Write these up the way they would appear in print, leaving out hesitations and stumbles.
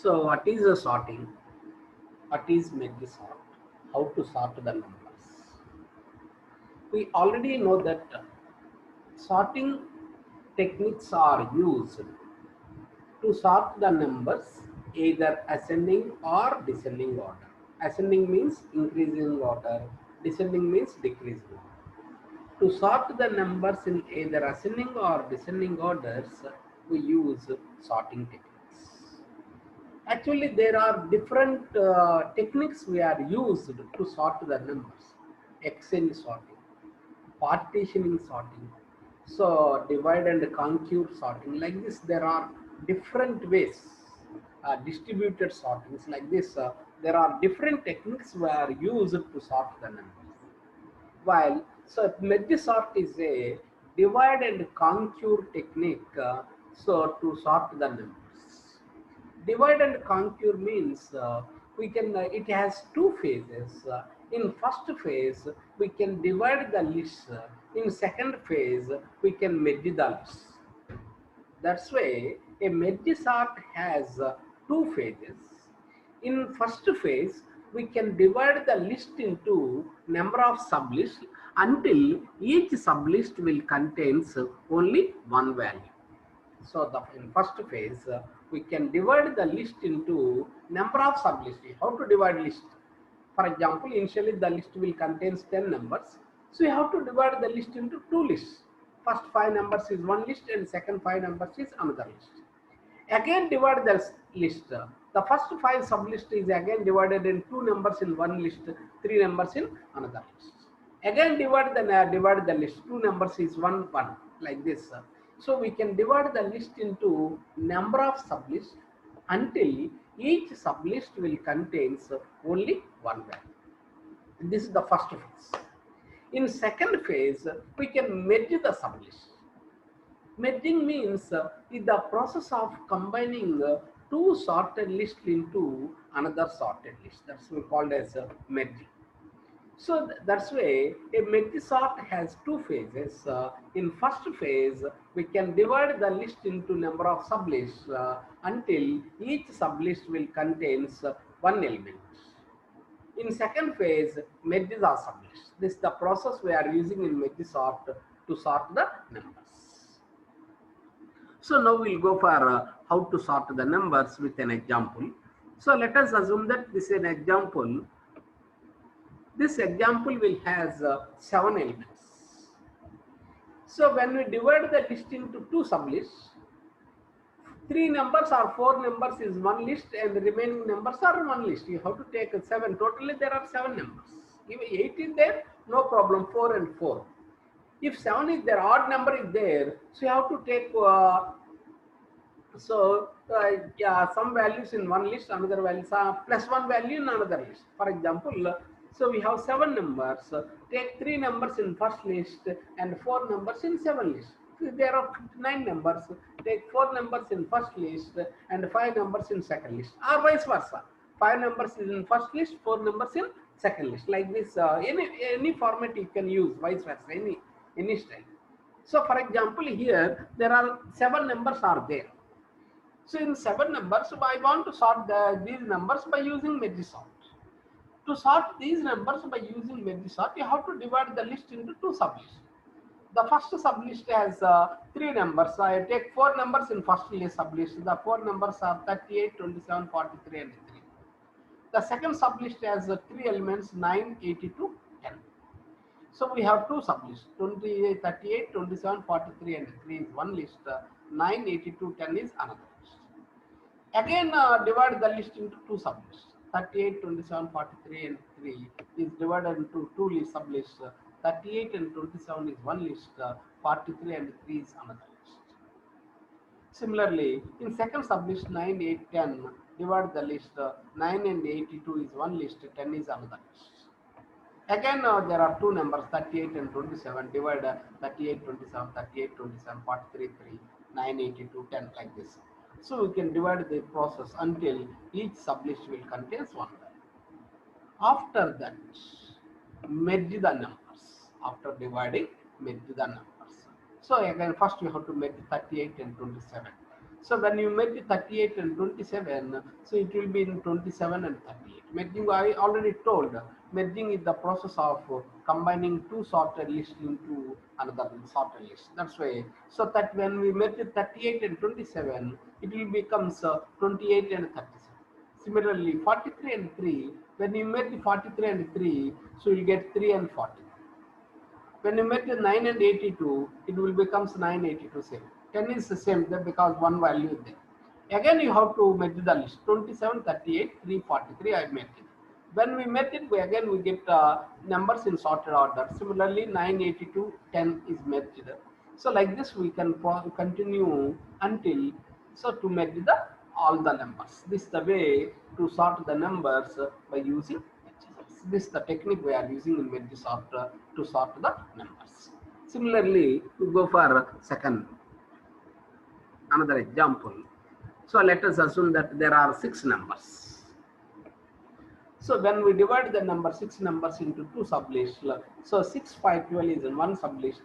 So what is the sorting? What is merge sort? How to sort the numbers? We already know that sorting techniques are used to sort the numbers either ascending or descending order. Ascending means increasing order, descending means decreasing order. To sort the numbers in either ascending or descending orders, we use sorting techniques. Actually, there are different techniques we are used to sort the numbers. Exchange sorting, partitioning sorting, so divide and conquer sorting. Like this, there are different ways. Distributed sortings like this. There are different techniques we are used to sort the numbers. While so merge sort is a divide and conquer technique, so to sort the numbers. Divide and conquer means we can. It has two phases. In first phase, we can divide the list. In second phase, we can merge the list. That's why a merge sort has two phases. In first phase, we can divide the list into number of sublists until each sublist will contains only one value. So in first phase, we can divide the list into number of sublists. How to divide list? For example, initially the list will contains 10 numbers. So you have to divide the list into two lists. First 5 numbers is one list and second 5 numbers is another list. Again divide the list. The first 5 sublist is again divided in 2 numbers in one list, 3 numbers in another list. Again divide the list. 2 numbers is one like this. So we can divide the list into number of sublists until each sublist will contains only one value. This is the first phase. In second phase, we can merge the sublist. Merging means is the process of combining two sorted lists into another sorted list. That's we called as merging. So that's why a merge sort has two phases. In first phase, we can divide the list into number of sublists until each sublist will contains one element. In second phase, merges are sublists. This is the process we are using in merge sort to sort the numbers. So now we'll go for how to sort the numbers with an example. So let us assume that this is an example. This example will has 7 elements. So when we divide the list into two sublists, 3 numbers or 4 numbers is one list and the remaining numbers are one list. You have to take 7. Totally there are 7 numbers. If 8 is there, no problem, 4 and 4. If 7 is there, odd number is there, so you have to take yeah, some values in one list, another values plus one value in another list. For example, so we have 7 numbers. Take 3 numbers in first list and 4 numbers in 7 list. So there are 9 numbers. Take 4 numbers in first list and 5 numbers in second list, or vice versa. 5 numbers is in first list, 4 numbers in second list. Like this, any format you can use, vice versa, any style. So for example, here there are 7 numbers are there. So in 7 numbers, so I want to sort these numbers by using merge sort. To sort these numbers by using merge sort, you have to divide the list into two sublists. The first sublist has 3 numbers. I take 4 numbers in first list sublist. The 4 numbers are 38, 27, 43 and 3. The second sublist has 3 elements 9, 82, 10. So we have two sublists 20, 38, 27, 43 and 3 is one list. 9, 82, 10 is another list. Again, divide the list into two sublists. 38, 27, 43 and 3 is divided into two list sublists. 38 and 27 is one list. 43 and 3 is another list. Similarly, in second sublist 9, 8, 10, divide the list. 9 and 82 is one list. 10 is another list. Again, there are two numbers 38 and 27. Divide 38, 27, 38, 27, 43, 3, 9, 82, 10 like this. So we can divide the process until each sublist will contain one value. After that, merge the numbers. After dividing, merge the numbers. So again, first we have to merge 38 and 27. So when you merge 38 and 27, so it will be in 27 and 38. Merging, I already told, merging is the process of combining two sorted lists into another sorted list. That's why. So that when we merge 38 and 27, it will becomes 28 and 37. Similarly, 43 and 3, when you merge 43 and 3, so you get 3 and 40. When you make the 9 and 82, it will becomes 982 same. 10 is the same because one value is there. Again, you have to make the list 27, 38, 343. I made it. When we made it, again we get numbers in sorted order. Similarly, 982, 10 is merged. So like this, we can continue until to merge the all the numbers. This is the way to sort the numbers by using this is the technique we are using in merge sort to sort the numbers. Similarly, we go for second another example. So let us assume that there are 6 numbers. So when we divide the number 6 numbers into two sublists, so 6, 5, 12 is in one sublist,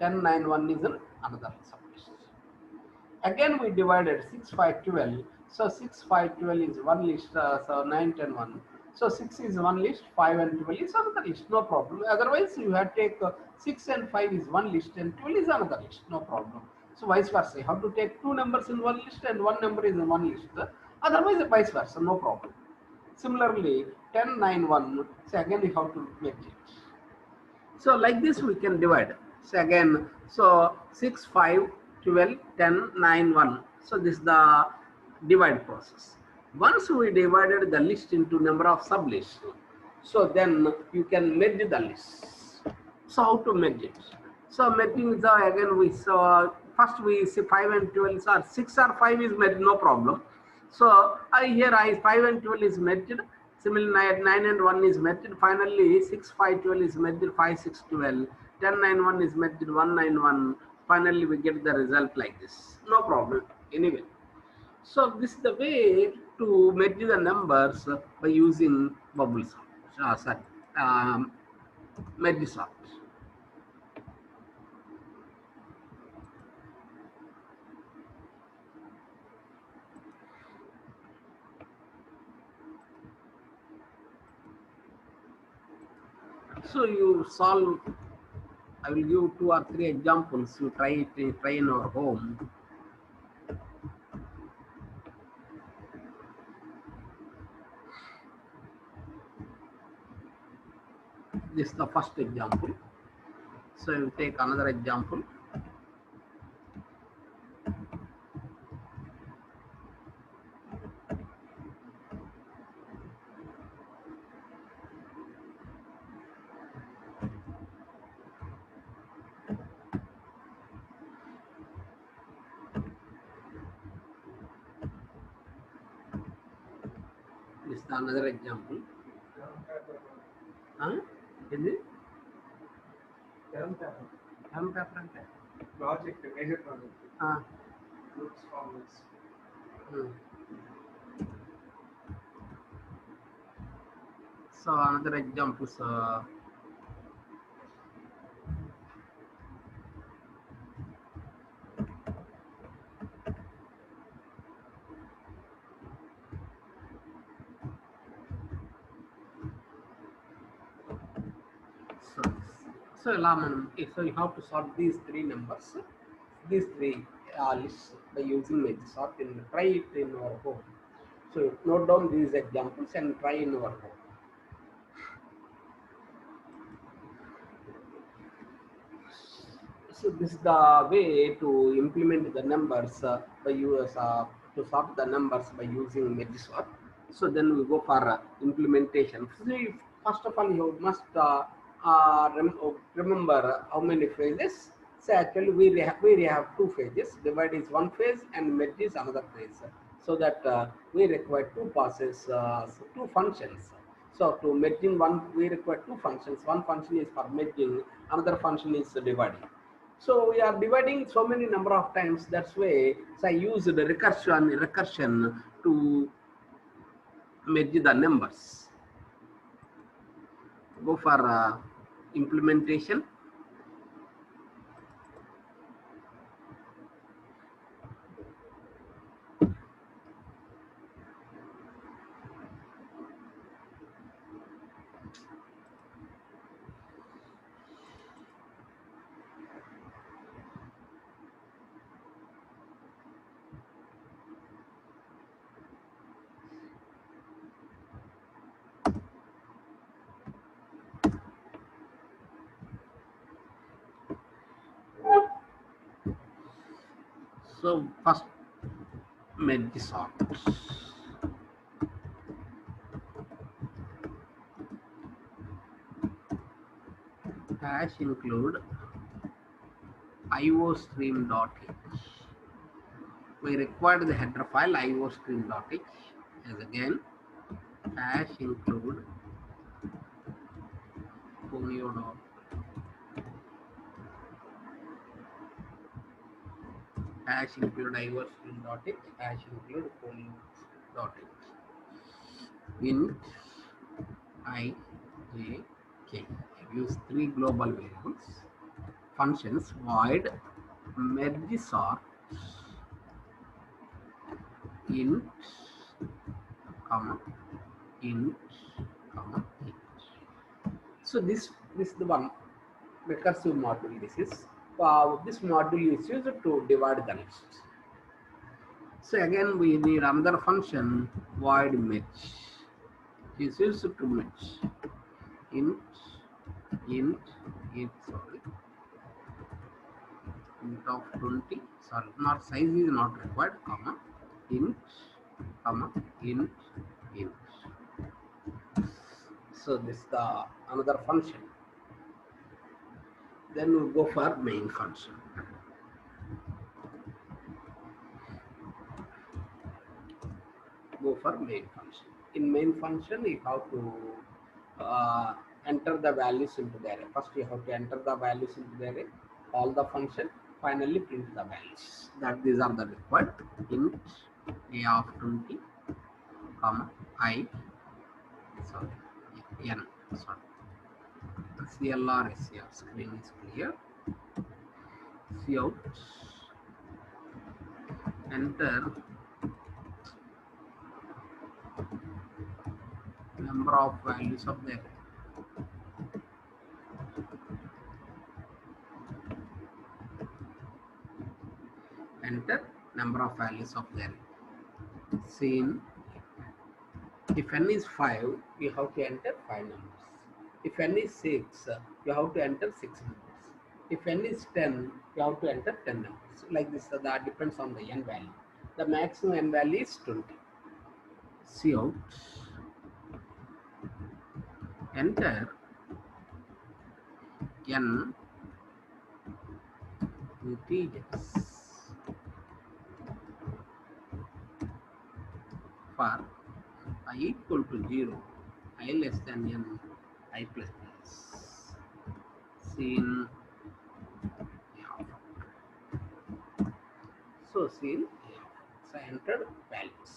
10, 9, 1 is in another sublist. Again we divided 6, 5, 12. So 6, 5, 12 is one list, so 9, 10, 1. So 6 is one list, 5 and 12 is another list, no problem. Otherwise you have to take 6 and 5 is one list and 12 is another list, no problem. So vice versa, you have to take two numbers in one list and one number is in one list. Otherwise vice versa, no problem. Similarly, 10, 9, 1, so again you have to make it. So like this we can divide. So again, so 6, 5, 12, 10, 9, 1. So this is the divide process. Once we divided the list into number of sublists, so then you can merge the list. So how to merge it? So merging the again we saw first we see 5 and 12 are 6 or 5 is merged, no problem. So here I 5 and 12 is merged. Similarly 9 and 1 is merged. Finally 6, 5, 12 is merged. 5, 6, 12. 10, 9, 1 is merged. 1, 9, 1. Finally we get the result like this. No problem. Anyway. So this is the way to merge the numbers by using bubble sort. Merge sort. So you solve. I will give 2 or 3 examples. You try it. Try in our home. This is the first example. So you take another example. This is another example. Huh? Is it? Paper. Project, major project. Groups formats. So another example. So you have to sort these 3 numbers, these 3 lists by using merge sort and try it in our home. So note down these examples and try in our home. So this is the way to implement the numbers by use to sort the numbers by using merge sort. So then we go for implementation. See, first of all, you must remember how many phases. So actually, we have 2 phases. Divide is one phase and merge is another phase. So that we require 2 passes, 2 functions. So to merging one, we require 2 functions. One function is for merging, another function is dividing. So we are dividing so many number of times. That's why so I use the recursion to merge the numbers. Go for implementation. So first merge sort. Hash include iostream.h. We required the header file iostream.h as again hash include ponyo. Hash include iostream.h, hash include ponyo.h. Int I, j, k. Use three global variables. Functions void merge sort int comma int comma int. So this is the one recursive module. This module is used to divide the list. So again we need another function void match. Is used to match int of 20. Sorry, not size is not required. Comma int int. So this is the another function. Then we go for main function. In main function, you have to enter the values into the array. First, you have to enter the values into the array, call the function, finally print the values. These are the required. Int a of 20, comma n. CLR SCR screen is clear. Cout enter number of values of the array. Enter number of values of the array. Scene. If n is 5, you have to enter 5 numbers. If n is 6, you have to enter 6 numbers. If n is 10, you have to enter 10 numbers. Like this, that depends on the n value. The maximum n value is 20. Cout enter n integers for I equal to 0, I less than n, I plus plus. Scene. So scene. So enter values.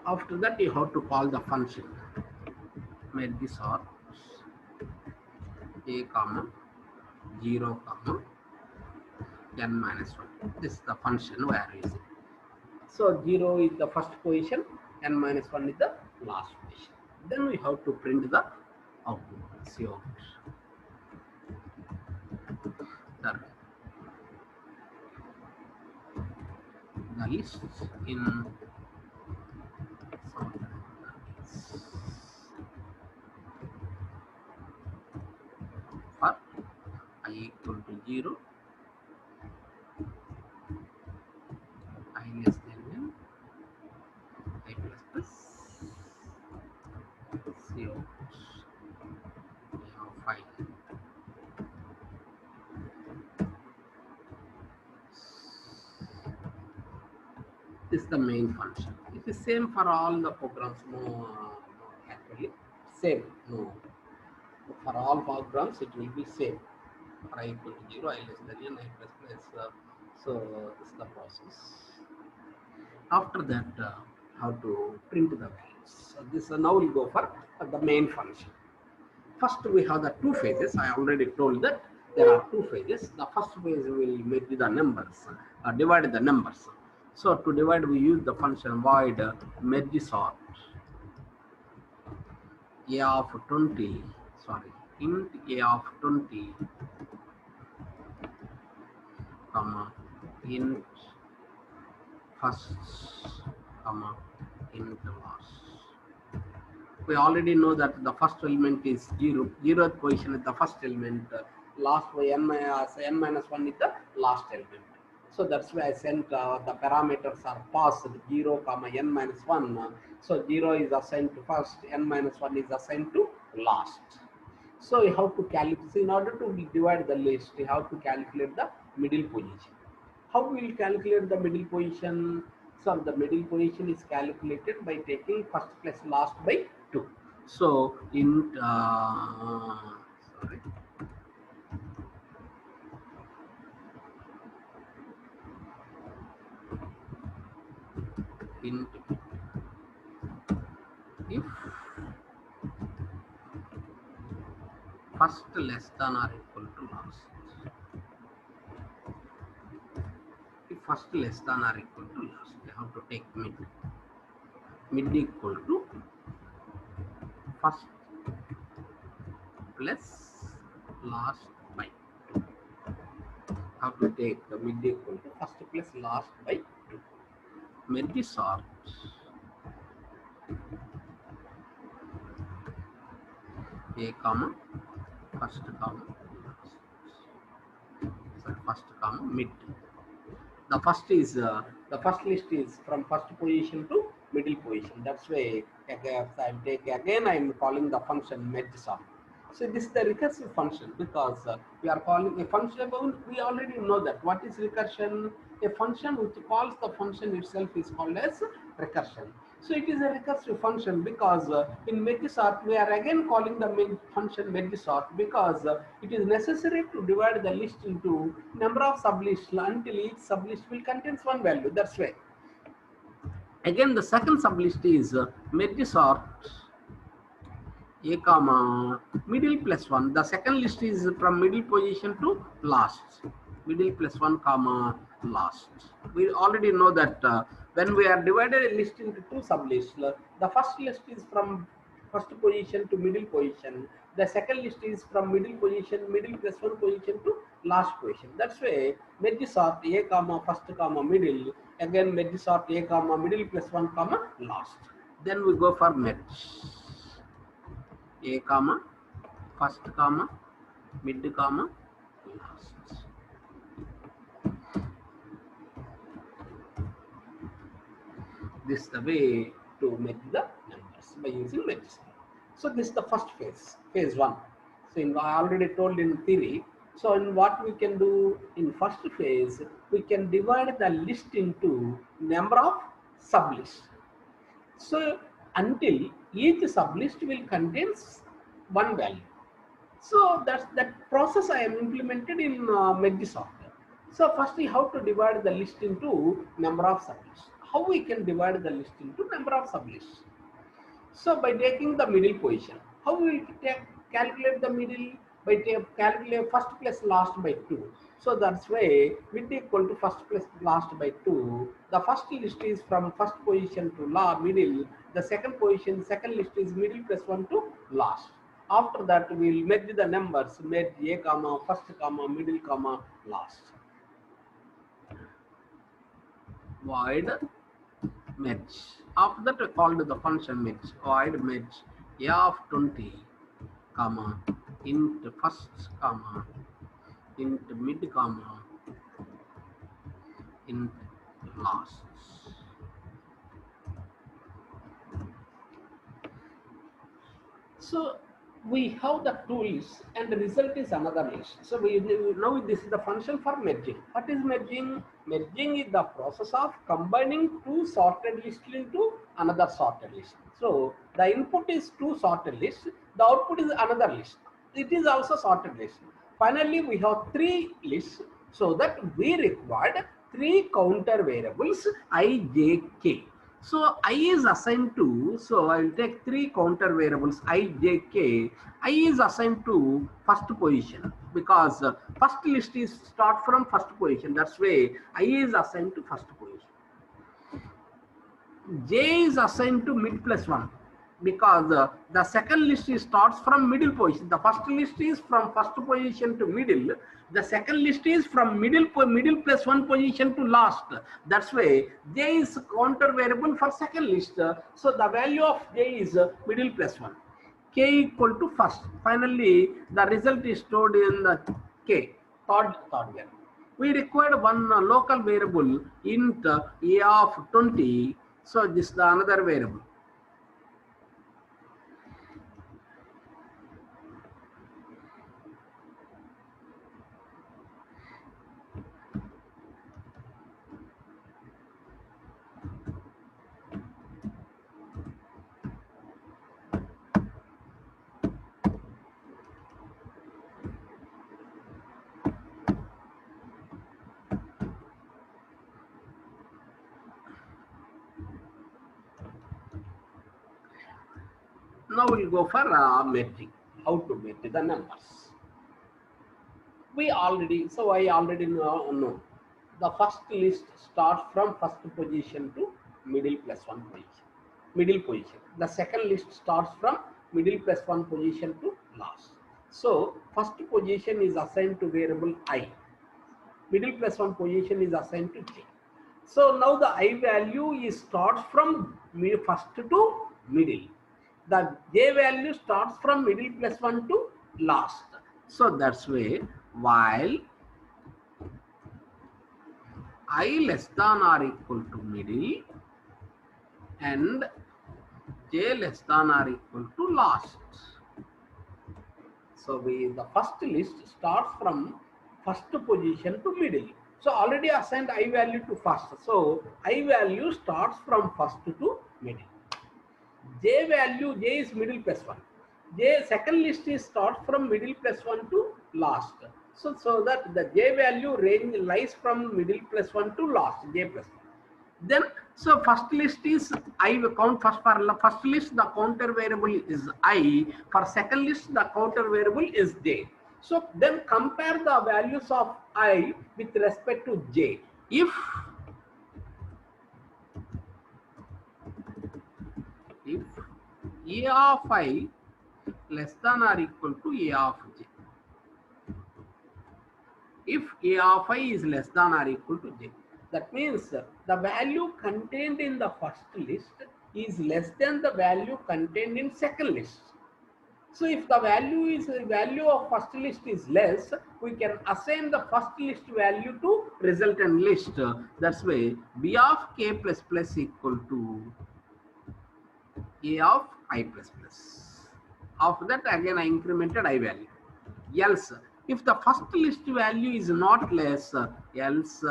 After that, you have to call the function merge sort a comma 0 comma n minus 1. This is the function we are using. So 0 is the first position, n minus 1 is the last position. Then we have to print the output. Cout. The list in for I equal to 0, I less than n, I plus plus. Cout. 5. This is the main function. It is same for all the programs. No, actually same. No, for all programs it will be same. For I equal to 0, I less than n, I plus plus. So this is the process. After that, how to print the values. So this now we'll go for the main function. First we have the two phases. I already told that there are two phases. The first phase will make the numbers, divide the numbers. So to divide, we use the function void merge sort a of 20. Sorry, int a of 20, comma int first, comma int last. We already know that the first element is 0. 0th position is the first element. Last n minus 1 is the last element. So that's why I sent the parameters are passed 0, comma n minus 1. So 0 is assigned to first, n minus 1 is assigned to last. So you have to calculate, in order to divide the list, you have to calculate the middle position. How we will calculate the middle position? So the middle position is calculated by taking first plus last by 2. So in sorry, int if first less than or equal to last. If first less than or equal to last, you have to take mid. Mid equal to first plus last by 2. Have to take the mid equal to first plus last by 2. Merge sort a comma first comma last. Sorry, first comma mid. The first is the first list is from first position to middle position. That's why I take again I am calling the function merge sort. So this is the recursive function because we are calling a function. We already know that what is recursion. A function which calls the function itself is called as recursion. So it is a recursive function because in merge sort we are again calling the function merge sort because it is necessary to divide the list into number of sublists until each sublist will contains one value. That's why. Again, the second sublist is merge sort a comma middle plus 1. The second list is from middle position to last. Middle plus 1 comma last. We already know that when we are divided a list into two sublists, the first list is from first position to middle position. The second list is from middle position, middle plus 1 position to last position. That's why merge sort a comma first comma middle. Again merge sort a comma middle plus 1 comma last. Then we go for merge. A comma first comma mid comma last. This is the way to make the numbers by using merge sort. So this is the first phase 1. So I already told in theory. So in what we can do in first phase, we can divide the list into number of sublists. So until each sublist will contains one value. So that process I am implemented in merge sort. So firstly, how to divide the list into number of sublists. How we can divide the list into number of sublists? So by taking the middle position, how we will calculate the middle? By calculate first plus last by 2. So that's why mid equal to first plus last by 2. The first list is from first position to middle. The second list is middle plus 1 to last. After that, we will merge the numbers, merge a comma first comma middle comma last. Void merge. After that, we called the function merge. Void merge a of 20 comma int first comma int mid comma int last. So we have the two lists and the result is another list. So we know this is the function for merging. What is merging? Merging is the process of combining two sorted lists into another sorted list. So the input is two sorted lists, the output is another list. It is also sorted list. Finally, we have three lists, so that we required three counter variables I, j, k. So I is assigned to, so I will take three counter variables I, j, k. I is assigned to first position because first list is start from first position. That's why I is assigned to first position. J is assigned to mid plus 1 because the second list starts from middle position. The first list is from first position to middle. The second list is from middle plus 1 position to last. That's why J is counter variable for second list. So the value of J is middle plus 1. K equal to first. Finally, the result is stored in the K, third variable. We required one local variable int a of 20. So this is the another variable. Now we'll go for metric. How to metric the numbers. I already know. The first list starts from first position to middle plus one position. Middle position. The second list starts from middle plus one position to last. So first position is assigned to variable I. Middle plus one position is assigned to j. So now the I value is starts from first to middle. The j value starts from middle plus one to last. So that's way while I less than or equal to middle and j less than or equal to last. So the first list starts from first position to middle. So already assigned I value to first. So I value starts from first to middle. J is middle plus one. Second list is start from middle plus one to last. So that the J value range lies from middle plus one to last, J plus one. Then so first list is I count first for first list the counter variable is I, for second list the counter variable is J. So then compare the values of I with respect to J. If A of I less than or equal to A of j. If A of I is less than or equal to j, that means the value contained in the first list is less than the value contained in second list. So if the value of first list is less, we can assign the first list value to resultant list. That's why B of k plus plus equal to A of I plus plus. After that again I incremented I value. Else, if the first list value is not less, else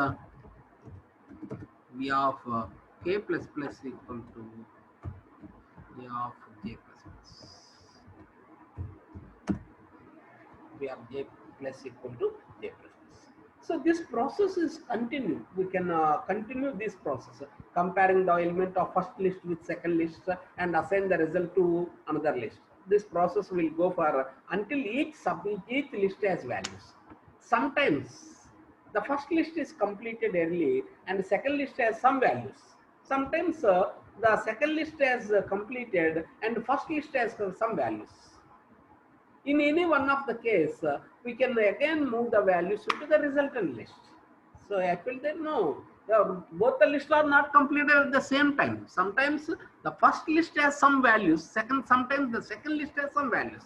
V of k plus plus equal to A of j plus plus. V of j plus equal to j plus plus. So this process is continued. We can continue this process, comparing the element of first list with second list and assign the result to another list. This process will go for until each list has values. Sometimes the first list is completed early and the second list has some values. Sometimes the second list has completed and the first list has some values. In any one of the case, we can again move the values into the resultant list. So I feel that no, both the lists are not completed at the same time. Sometimes the first list has some values, sometimes the second list has some values.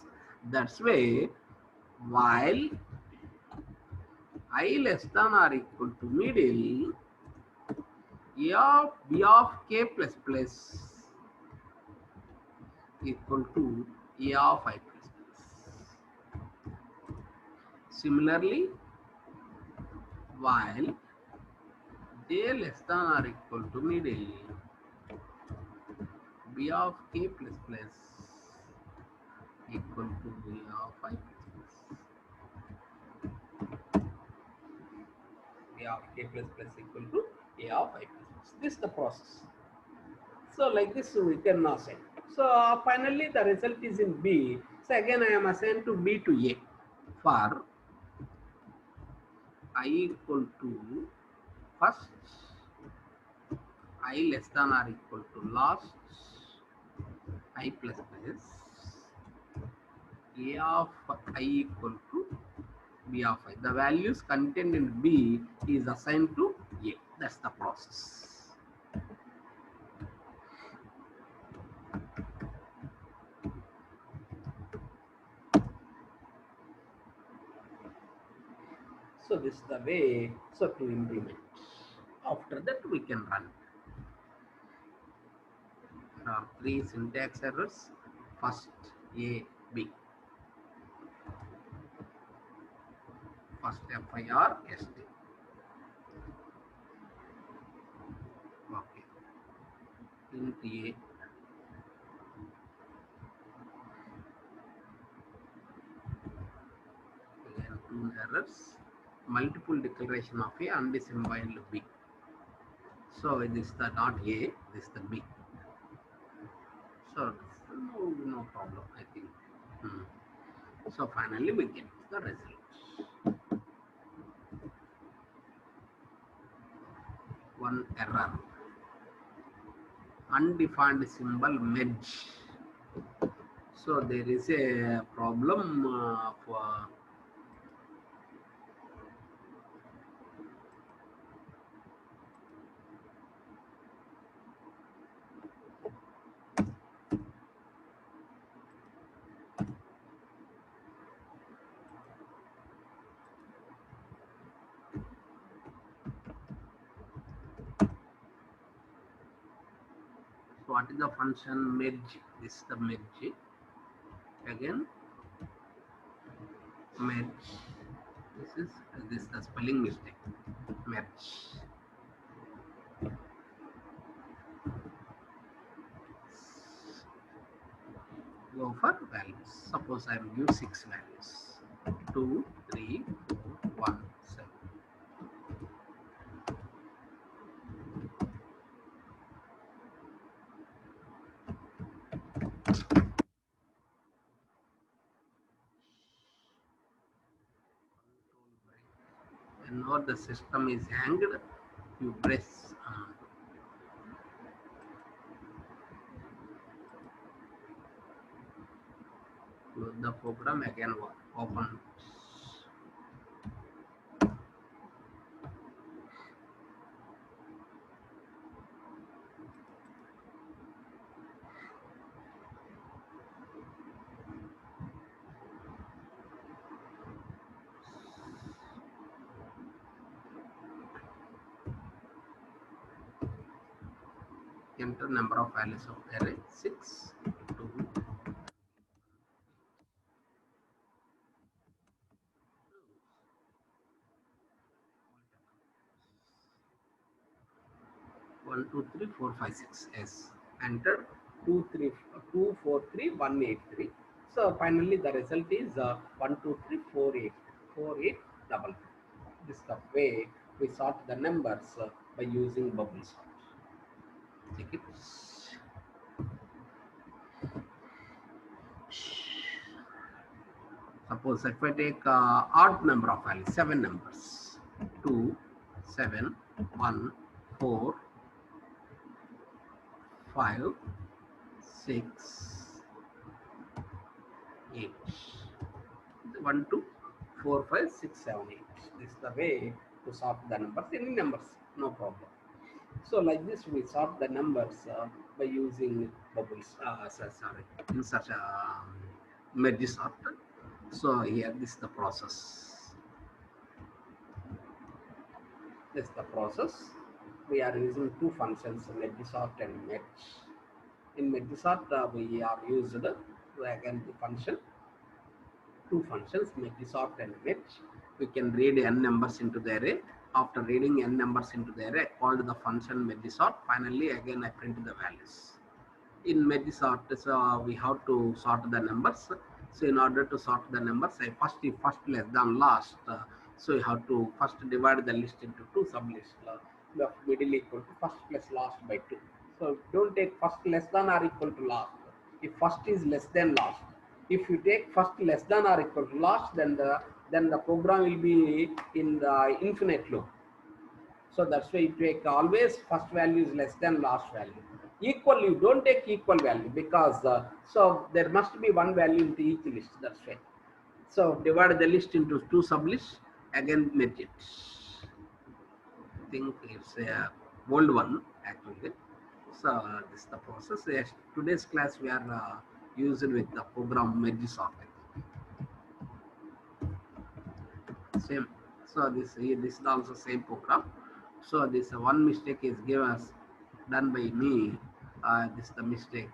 That's why while I less than or equal to middle, A of B of k plus plus equal to A of I plus plus. Similarly, while j less than or equal to middle, B of k plus plus equal to B of I plus plus. B of k plus plus equal to A of I plus plus. This is the process. So like this we can assign. So finally the result is in B. So again I am assigned to B to A for I equal to first, I less than or equal to last, I plus plus, A of I equal to B of I. The values contained in B is assigned to A. That's the process. So this is the way so to implement. After that we can run. There are three syntax errors. First A, B. First FIRST. Okay. Int A. Again two errors. Multiple declaration of A and the symbol B. So this is the dot A, this is the B. So no problem, I think. So finally we get the result. One error. Undefined symbol merge. So there is a problem for what is the function merge? This is the merge. Again merge. This is the spelling mistake. Merge. Go for values. Suppose I am give 6 values. 2, 3, 4, 1, 7. Whenever the system is hanged, you press close the program, again open. Enter number of values of array 6, 2, 1, 2, 3, 4, 5, 6. Yes. Enter 2, 3, 2, 4, 3, 1, 8, 3. So finally the result is 1, 2, 3, 4, 8, 4, 8, double. This is the way we sort the numbers by using bubble sort. Take it. Suppose if I take odd number of values, 7 numbers, 2, 7, 1, 4, 5, 6, 8. 1, 2, 4, 5, 6, 7, 8. This is the way to sort the numbers, any numbers, no problem. So like this we sort the numbers by using bubbles, in such a merge sort. So here this is the process. This is the process. We are using two functions, merge sort and merge. In merge sort we are used again the function, two functions, merge sort and merge. We can read n numbers into the array. After reading n numbers into the array, I called the function merge sort. Finally again I print the values. In merge sort, so we have to sort the numbers. So in order to sort the numbers, I first less than last. So you have to first divide the list into two sublists. Middle equal to first plus last by 2. So don't take first less than or equal to last. If first is less than last, if you take first less than or equal to last, then the program will be in the infinite loop. So that's why you take always first value is less than last value. Equal, you don't take equal value because so there must be one value into each list. That's why. So divide the list into two sublists, again merge it. I think it's a old one actually. So this is the process. Yes, today's class we are using with the program merge sort. So this is also same program. So this one mistake is given us done by me. This is the mistake.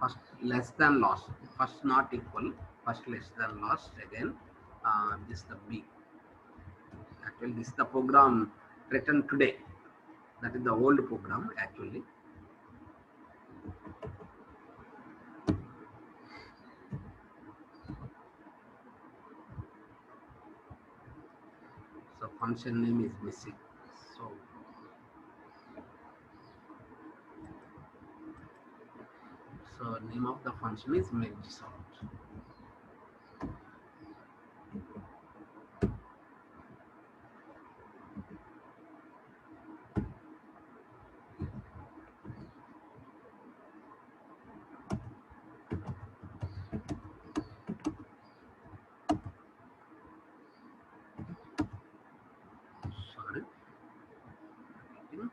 First less than loss. First not equal. First less than loss. Again, this is the B. Actually, this is the program written today. That is the old program actually. So function name is missing. So name of the function is merge sort. Sorry. No.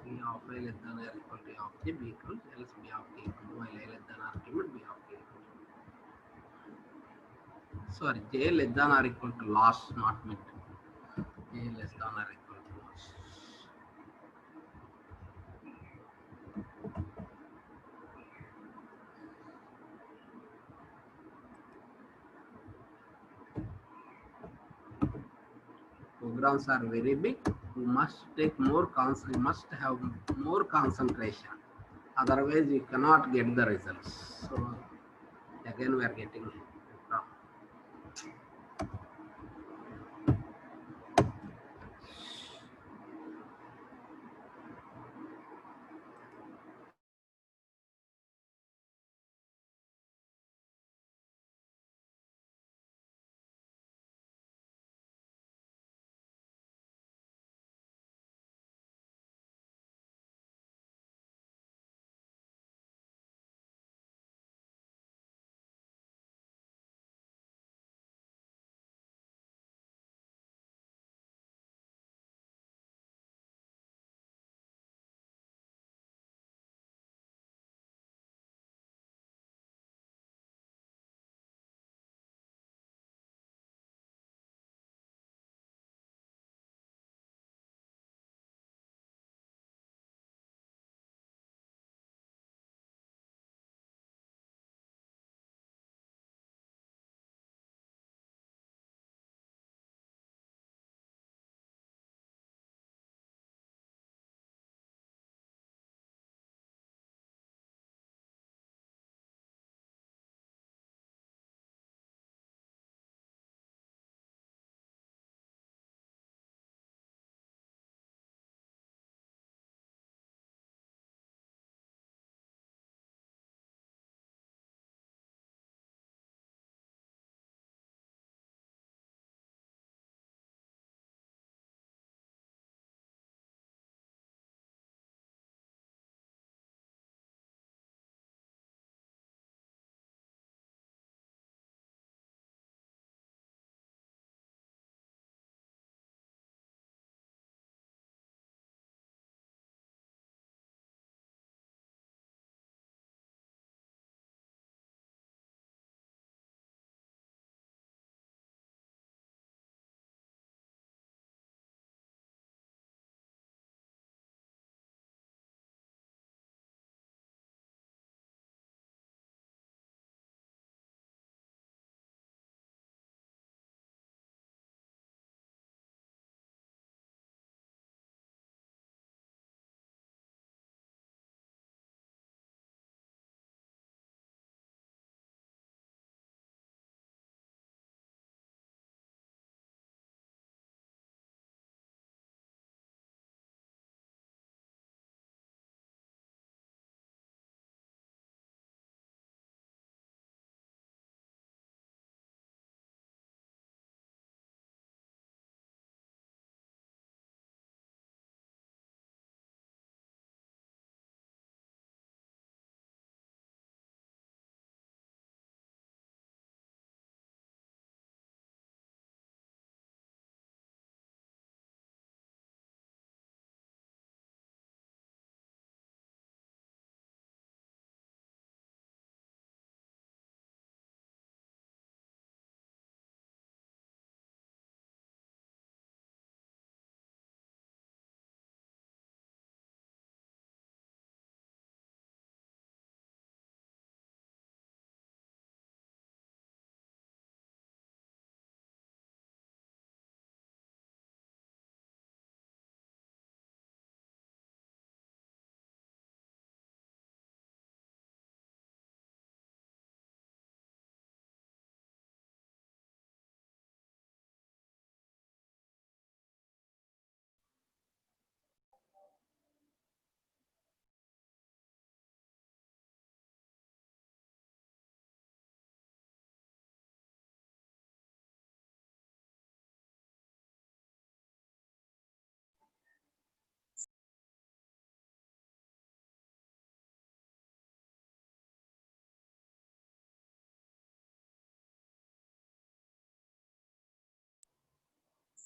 Phi of A less than or equal to A of J, B equals else B of K equal to while A less than or equal to B of K equal to. Sorry, J less than or equal to loss, not mid. J less than or equal to loss. Programs are very big. You must take more you must have more concentration. Otherwise, you cannot get the results. So again, we are getting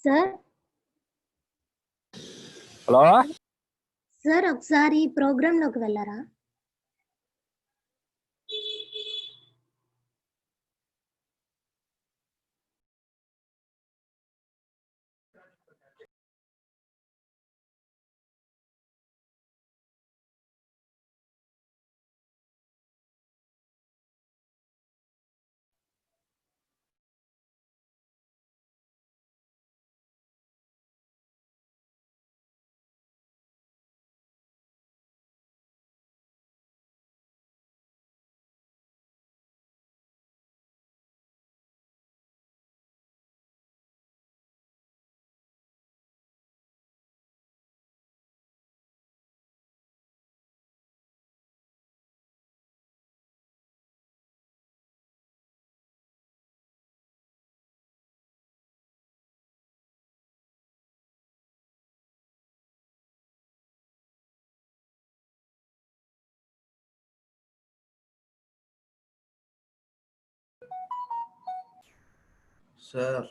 sir hello sir ఒకసారి programme లోకి వెళ్ళారా? Sir,